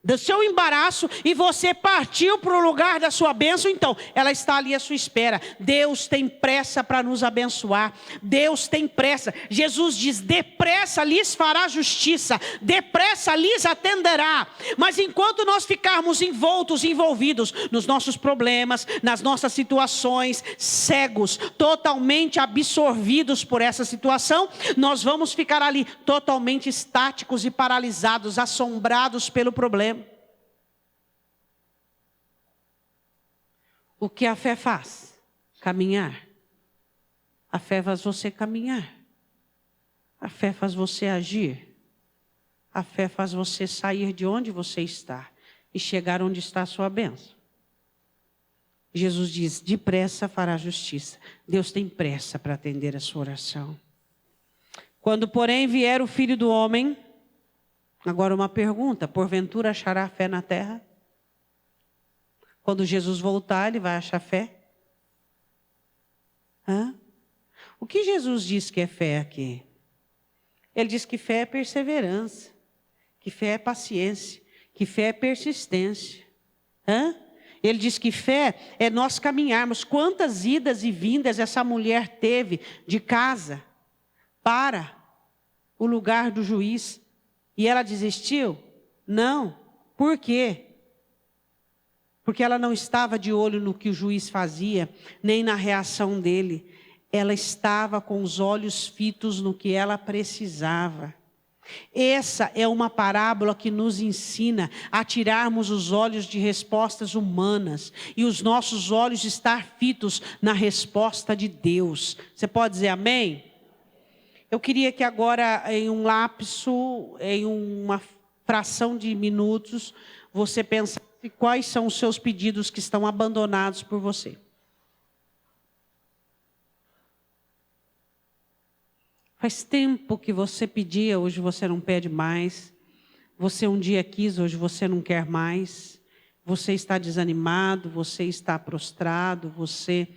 do seu embaraço, e você partiu para o lugar da sua bênção. Então, ela está ali à sua espera. Deus tem pressa para nos abençoar. Deus tem pressa. Jesus diz, depressa lhes fará justiça, depressa lhes atenderá. Mas enquanto nós ficarmos envolvidos nos nossos problemas, nas nossas situações, cegos, totalmente absorvidos por essa situação, nós vamos ficar ali totalmente estáticos e paralisados, assombrados pelo problema. O que a fé faz? Caminhar. A fé faz você caminhar. A fé faz você agir. A fé faz você sair de onde você está e chegar onde está a sua bênção. Jesus diz, depressa fará justiça. Deus tem pressa para atender a sua oração. Quando, porém, vier o Filho do Homem, agora uma pergunta, porventura achará fé na terra? Quando Jesus voltar, ele vai achar fé? O que Jesus diz que é fé aqui? Ele diz que fé é perseverança, que fé é paciência, que fé é persistência. Ele diz que fé é nós caminharmos. Quantas idas e vindas essa mulher teve de casa para o lugar do juiz? E ela desistiu? Não. Por quê? Porque ela não estava de olho no que o juiz fazia, nem na reação dele. Ela estava com os olhos fitos no que ela precisava. Essa é uma parábola que nos ensina a tirarmos os olhos de respostas humanas e os nossos olhos estar fitos na resposta de Deus. Você pode dizer amém? Eu queria que agora, em um lapso, em uma fração de minutos, você pensasse quais são os seus pedidos que estão abandonados por você. Faz tempo que você pedia, hoje você não pede mais. Você um dia quis, hoje você não quer mais. Você está desanimado, você está prostrado, você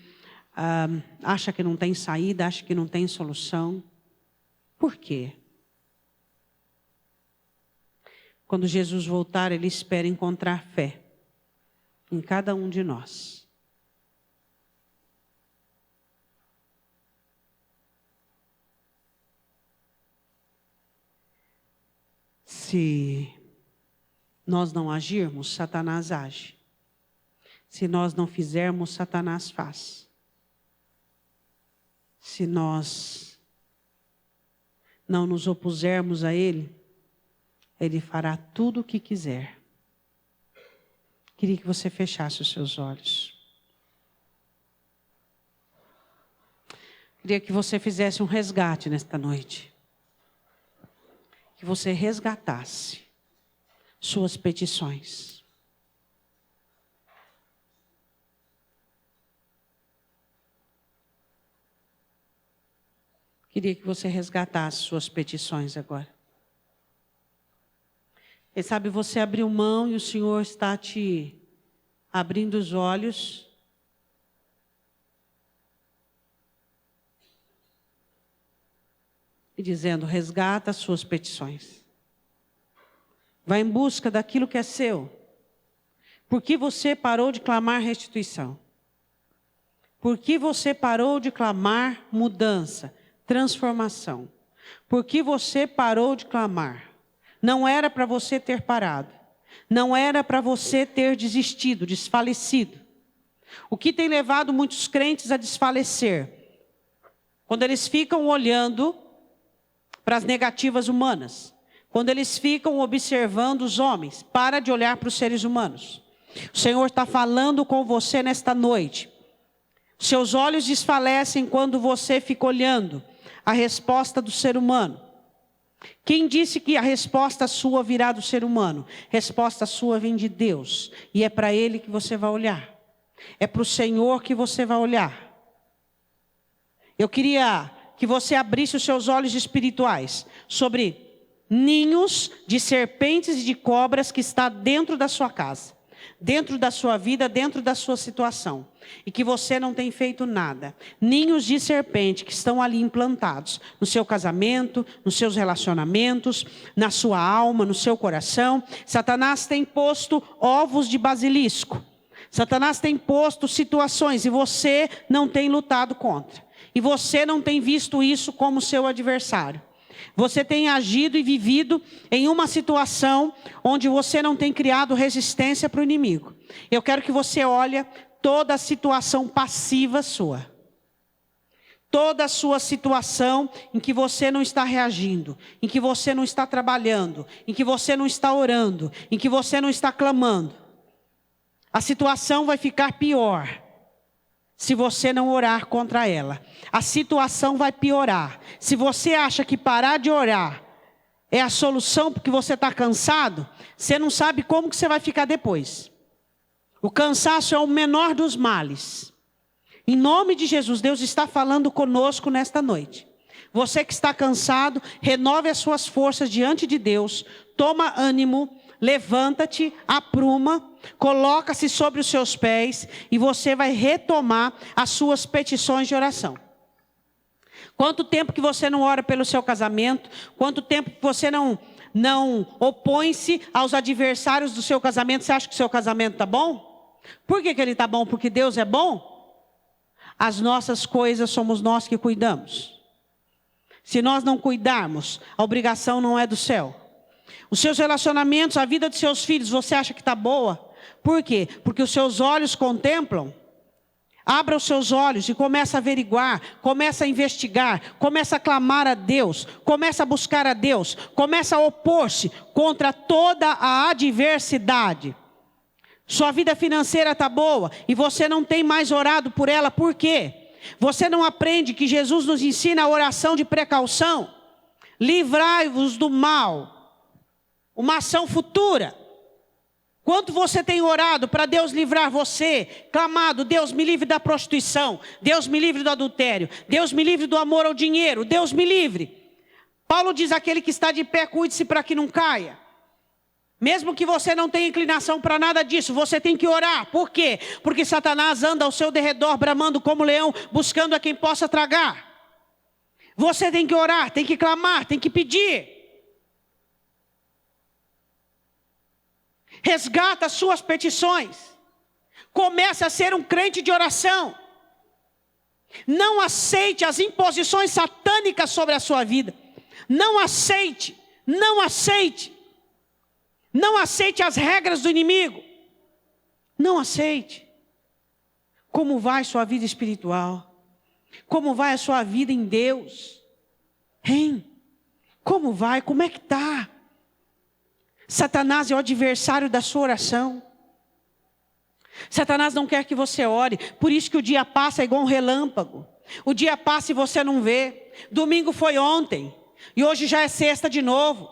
acha que não tem saída, acha que não tem solução. Por quê? Quando Jesus voltar, Ele espera encontrar fé em cada um de nós. Se nós não agirmos, Satanás age. Se nós não fizermos, Satanás faz. Se nós não nos opusermos a ele, ele fará tudo o que quiser. Queria que você fechasse os seus olhos. Queria que você fizesse um resgate nesta noite. Que você resgatasse suas petições. Queria que você resgatasse suas petições agora. Quem sabe você abriu mão e o Senhor está te abrindo os olhos. E dizendo, resgata as suas petições. Vai em busca daquilo que é seu. Por que você parou de clamar restituição? Por que você parou de clamar mudança, transformação? Por que você parou de clamar? Não era para você ter parado. Não era para você ter desistido, desfalecido. O que tem levado muitos crentes a desfalecer? Quando eles ficam olhando para as negativas humanas. Quando eles ficam observando os homens, para de olhar para os seres humanos. O Senhor está falando com você nesta noite. Seus olhos desfalecem quando você fica olhando a resposta do ser humano. Quem disse que a resposta sua virá do ser humano? Resposta sua vem de Deus. E é para Ele que você vai olhar. É para o Senhor que você vai olhar. Eu queria que você abrisse os seus olhos espirituais sobre ninhos de serpentes e de cobras que está dentro da sua casa, dentro da sua vida, dentro da sua situação, e que você não tem feito nada. Ninhos de serpente que estão ali implantados no seu casamento, nos seus relacionamentos, na sua alma, no seu coração. Satanás tem posto ovos de basilisco. Satanás tem posto situações e você não tem lutado contra. E você não tem visto isso como seu adversário. Você tem agido e vivido em uma situação onde você não tem criado resistência para o inimigo. Eu quero que você olhe toda a situação passiva sua. Toda a sua situação em que você não está reagindo, em que você não está trabalhando, em que você não está orando, em que você não está clamando. A situação vai ficar pior se você não orar contra ela. A situação vai piorar. Se você acha que parar de orar é a solução porque você está cansado, você não sabe como que você vai ficar depois. O cansaço é o menor dos males. Em nome de Jesus, Deus está falando conosco nesta noite. Você que está cansado, renove as suas forças diante de Deus. Toma ânimo, levanta-te, apruma, coloca-se sobre os seus pés e você vai retomar as suas petições de oração. Quanto tempo que você não ora pelo seu casamento? Quanto tempo que você não opõe-se aos adversários do seu casamento? Você acha que o seu casamento está bom? Por que ele está bom? Porque Deus é bom? As nossas coisas somos nós que cuidamos. Se nós não cuidarmos, a obrigação não é do céu. Os seus relacionamentos, a vida dos seus filhos, você acha que está boa? Por quê? Porque os seus olhos contemplam. Abra os seus olhos e começa a averiguar, começa a investigar, começa a clamar a Deus, começa a buscar a Deus, começa a opor-se contra toda a adversidade. Sua vida financeira está boa e você não tem mais orado por ela, por quê? Você não aprende que Jesus nos ensina a oração de precaução? Livrai-vos do mal, uma ação futura. Quanto você tem orado para Deus livrar você, clamado, Deus me livre da prostituição, Deus me livre do adultério, Deus me livre do amor ao dinheiro, Deus me livre. Paulo diz, aquele que está de pé, cuide-se para que não caia. Mesmo que você não tenha inclinação para nada disso, você tem que orar. Por quê? Porque Satanás anda ao seu derredor, bramando como leão, buscando a quem possa tragar. Você tem que orar, tem que clamar, tem que pedir. Resgata as suas petições. Comece a ser um crente de oração. Não aceite as imposições satânicas sobre a sua vida. Não aceite. Não aceite. Não aceite as regras do inimigo. Não aceite. Como vai sua vida espiritual? Como vai a sua vida em Deus? Hein? Como vai? Como é que está? Satanás é o adversário da sua oração. Satanás não quer que você ore. Por isso que o dia passa igual um relâmpago. O dia passa e você não vê. Domingo foi ontem. E hoje já é sexta de novo.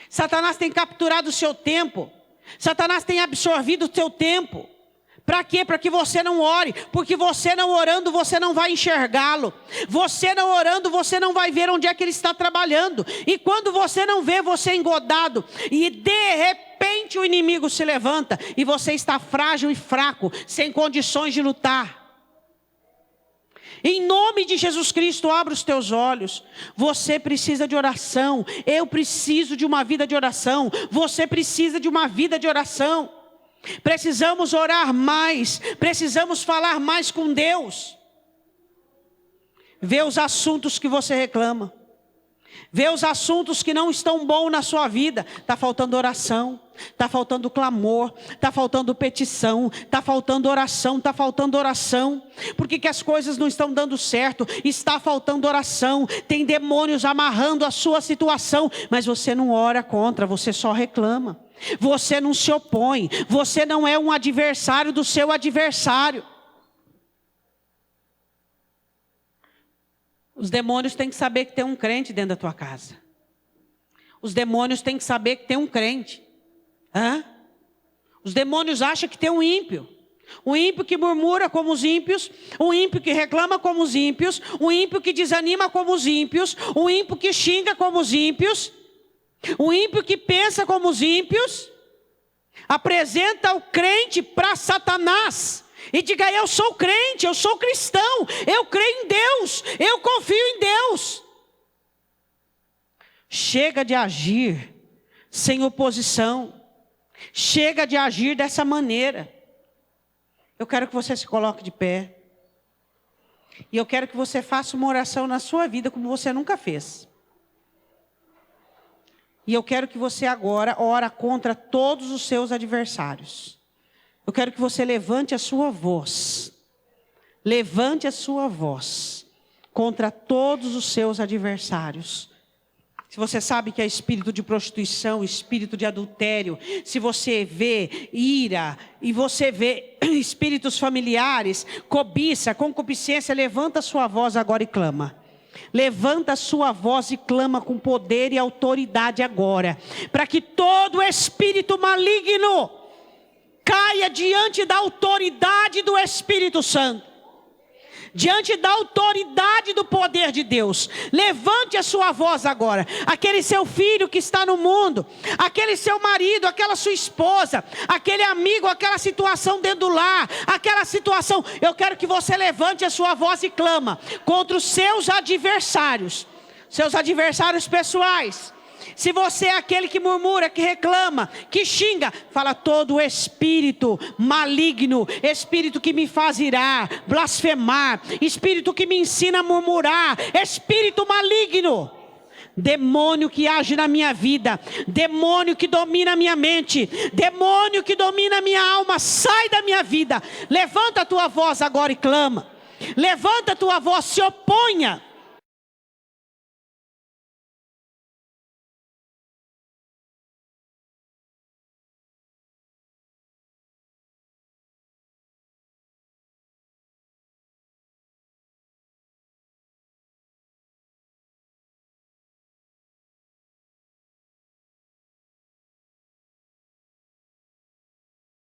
Satanás tem capturado o seu tempo. Satanás tem absorvido o seu tempo. Para quê? Para que você não ore. Porque você não orando, você não vai enxergá-lo. Você não orando, você não vai ver onde é que ele está trabalhando. E quando você não vê, você é engodado. E de repente o inimigo se levanta. E você está frágil e fraco, sem condições de lutar. Em nome de Jesus Cristo, abra os teus olhos. Você precisa de oração. Eu preciso de uma vida de oração. Você precisa de uma vida de oração. Precisamos orar mais, precisamos falar mais com Deus. Vê os assuntos que você reclama. Vê os assuntos que não estão bons na sua vida. Está faltando oração, está faltando clamor, está faltando petição, está faltando oração, está faltando oração. Por que as coisas não estão dando certo? Está faltando oração. Tem demônios amarrando a sua situação, mas você não ora contra, você só reclama. Você não se opõe, você não é um adversário do seu adversário. Os demônios têm que saber que tem um crente dentro da tua casa. Os demônios têm que saber que tem um crente. Os demônios acham que tem um ímpio. Um ímpio que murmura como os ímpios, um ímpio que reclama como os ímpios, um ímpio que desanima como os ímpios, um ímpio que xinga como os ímpios. O ímpio que pensa como os ímpios, apresenta o crente para Satanás e diga, eu sou crente, eu sou cristão, eu creio em Deus, eu confio em Deus. Chega de agir sem oposição, chega de agir dessa maneira. Eu quero que você se coloque de pé, e eu quero que você faça uma oração na sua vida como você nunca fez. E eu quero que você agora ore contra todos os seus adversários. Eu quero que você levante a sua voz. Levante a sua voz contra todos os seus adversários. Se você sabe que é espírito de prostituição, espírito de adultério, se você vê ira e você vê espíritos familiares, cobiça, concupiscência, levanta a sua voz agora e clama. Levanta a sua voz e clama com poder e autoridade agora, para que todo espírito maligno caia diante da autoridade do Espírito Santo. diante da autoridade do poder de Deus. Levante a sua voz agora. Aquele seu filho que está no mundo, aquele seu marido, aquela sua esposa, aquele amigo, aquela situação dentro do lar, aquela situação. Eu quero que você levante a sua voz e clama contra os seus adversários pessoais. Se você é aquele que murmura, que reclama, que xinga, fala: todo espírito maligno, espírito que me faz irar, blasfemar, espírito que me ensina a murmurar, espírito maligno, demônio que age na minha vida, demônio que domina a minha mente, demônio que domina a minha alma, sai da minha vida. Levanta a tua voz agora e clama. Levanta a tua voz, se oponha.